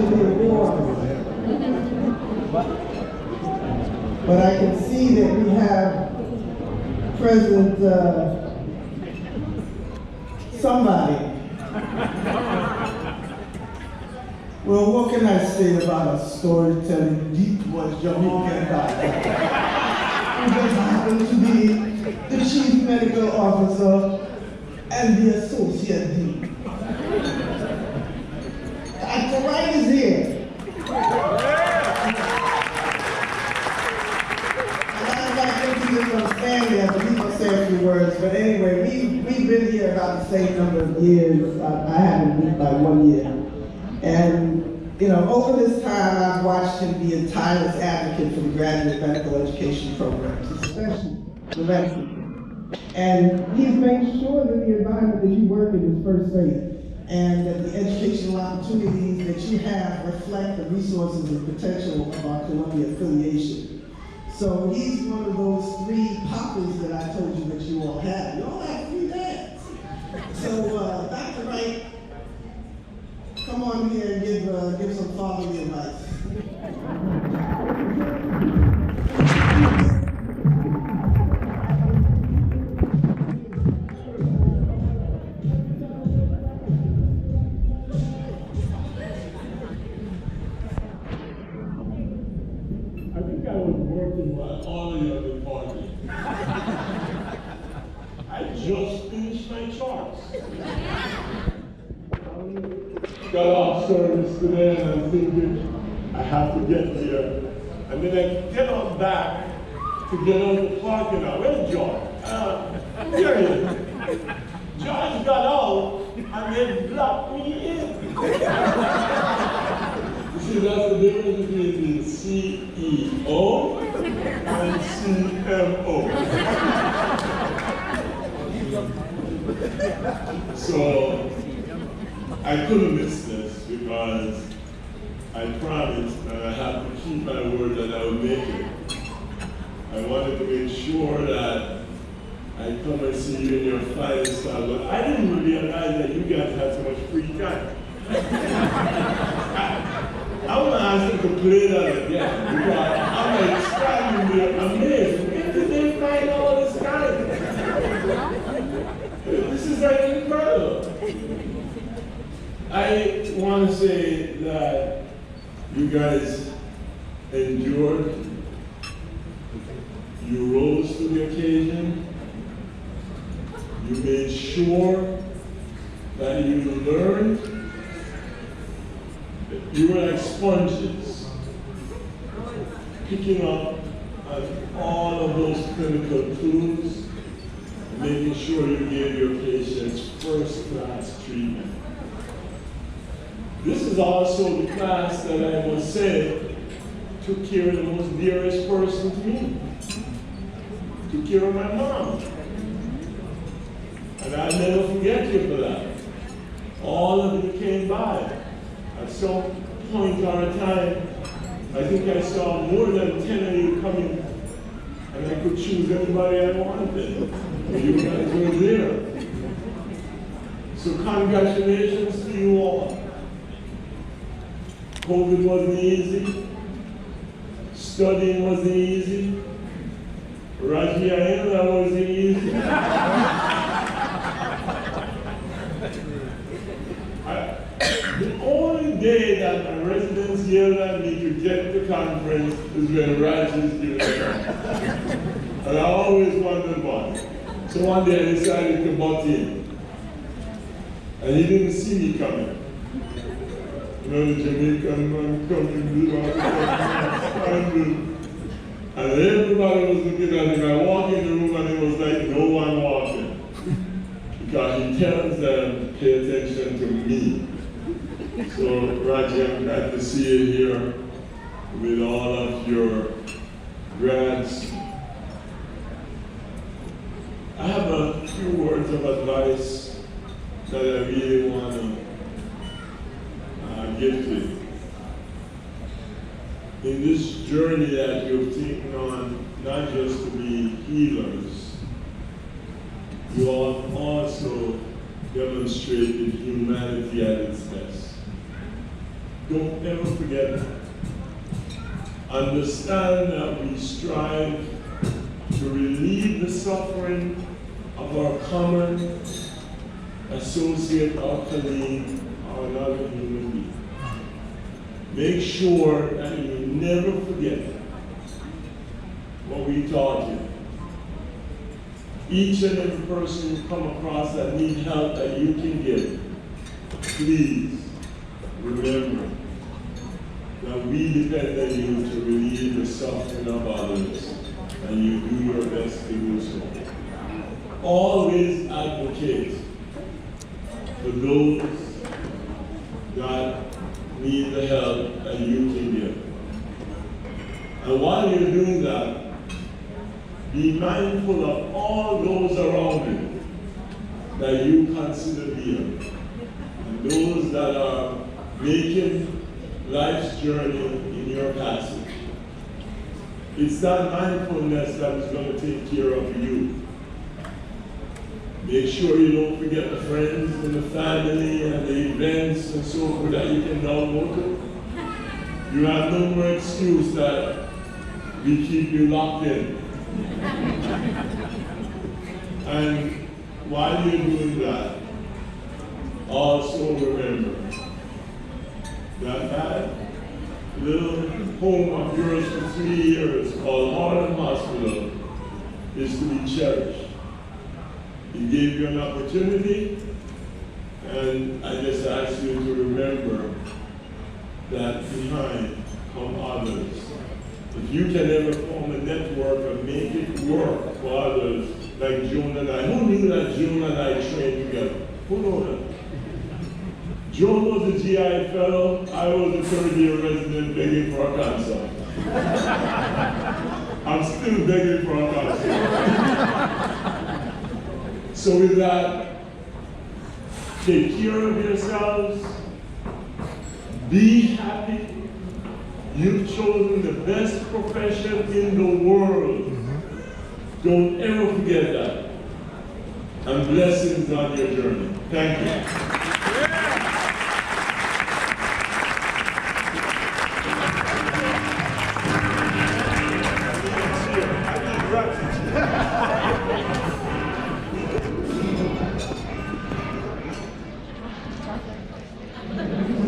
to the award. But I can see that we have President somebody. Well, what can I say about a storytelling deep voice Jamaican doctor who just happened to be the chief medical officer and the associate dean? Dr. Wright is here. I believe I'll say a few words, but anyway, we've been here about the same number of years. I haven't been by 1 year. And, you know, over this time, I've watched him be a tireless advocate for the graduate medical education programs, especially the medicine. And he's made sure that the environment that you work in is first rate, and that the educational opportunities that you have reflect the resources and potential of our Columbia affiliation. So he's one of those 3 poppies that I told you that you all have. You all have 3 dads. So Dr. Wright, come on here and give some fatherly advice. I think I was working while all of you at the party. I just finished my charts. Got off service today and I'm thinking I have to get here. And then I get on back to get on the parking lot. Where's George? Here he is. George got out and then blocked me in. See, that's the difference between the CEO and CMO. So, I couldn't miss this because I promised and I have to keep my word that I would make it. I wanted to make sure that I come and see you in your finest style, but I didn't realize that you guys had so much free time. I want to ask them to play that again because I'm extremely amazed. Where did they find all this time? This is like incredible. I want to say that you guys endured, you rose to the occasion, you made sure that you learned. You were like sponges, picking up on all of those clinical clues, making sure you gave your patients first-class treatment. This is also the class that I must say took care of the most dearest person to me. Took care of my mom. And I'll never forget you for that. All of you came by. At some point or a time, I think I saw more than 10 of you coming, and I could choose anybody I wanted. You guys were there. So congratulations to you all. COVID wasn't easy. Studying wasn't easy. Rajiayana wasn't easy. The only day that my residents yelled at me to get to conference is when Raj is giving it. And I always wondered why. So one day I decided to butt in. And he didn't see me coming. You know, the Jamaican man coming, and everybody was looking at him. I walked in the room and it was like no one walking. Because he tells them, pay attention to me. So, Raji, I'm glad to see you here with all of your grads. I have a few words of advice that I really want to give to you. In this journey that you've taken on, not just to be healers, you have also demonstrated humanity at its best. Don't ever forget that. Understand that we strive to relieve the suffering of our common associate or colleague or another human being. Make sure that you never forget what we taught you. Each and every person you come across that need help that you can give, please remember that we depend on you to relieve the suffering of others, and you do your best to do so. Always advocate for those that need the help that you can give. And while you're doing that, be mindful of all those around you that you consider dear, and those that are making life's journey in your passage. It's that mindfulness that is going to take care of you. Make sure you don't forget the friends and the family and the events and so forth that you can now go to. You have no more excuse that we keep you locked in. And while you're doing that, also remember that little home of yours for 3 years called Harlem Hospital is to be cherished. He gave you an opportunity, and I just ask you to remember that behind come others. If you can ever form a network and make it work for others, like Joan and I. Who knew that Joan and I trained together? Who knew that? Joan was a GI fellow, I was a third-year resident begging for a consult. I'm still begging for a consult. So with that, take care of yourselves, be happy. You've chosen the best profession in the world. Don't ever forget that. And blessings on your journey. Thank you.